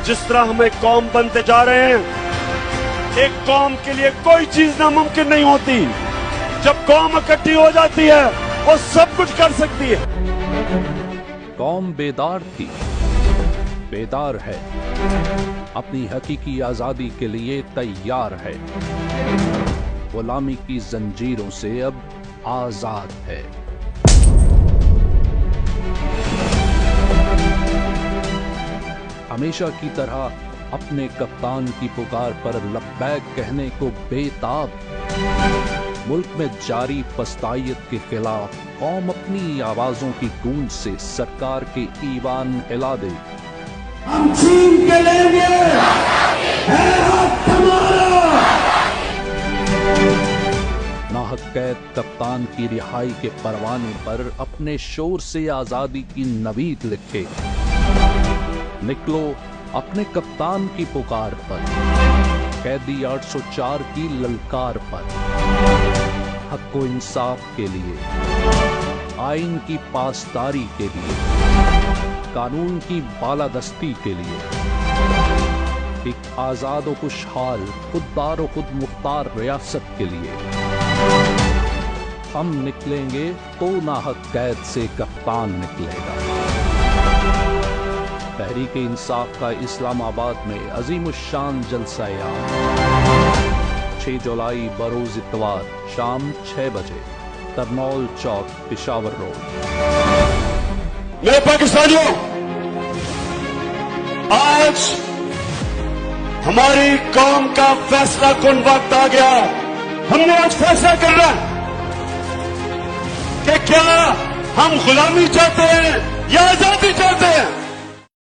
जिस तरह हम एक कौम बनते जा रहे हैं, एक कौम के लिए कोई चीज नामुमकिन नहीं होती। जब कौम इकट्ठी हो जाती है वो सब कुछ कर सकती है। कौम बेदार थी, बेदार है, अपनी हकीकी आजादी के लिए तैयार है, गुलामी की जंजीरों से अब आजाद है। हमेशा की तरह अपने कप्तान की पुकार पर लब्बैक कहने को बेताब, मुल्क में जारी फस्तायत के खिलाफ कौम अपनी आवाजों की गूंज से सरकार के ईवान हिला दे। हम छीन के लेंगे, है हक हमारा। नाहक कैद कप्तान की रिहाई के परवाने पर अपने शोर से आजादी की नवीद लिखे। निकलो अपने कप्तान की पुकार पर, कैदी 804 की ललकार पर, हक व इंसाफ के लिए, आइन की पासदारी के लिए, कानून की बालादस्ती के लिए, एक आजाद व खुशहाल खुददार व खुद मुख्तार रियासत के लिए। हम निकलेंगे तो नाहक कैद से कप्तान निकलेगा। तहरीक इंसाफ का इस्लामाबाद में अजीमुश्शान जलसा-ए-आम 6 जुलाई बरोज इतवार शाम 6 बजे, तरनौल चौक, पेशावर रोड। मेरे पाकिस्तानियों, आज हमारी कौम का फैसला कुन वक्त आ गया। हमने आज फैसला करना कि क्या हम गुलामी चाहते हैं या आजादी चाहते हैं।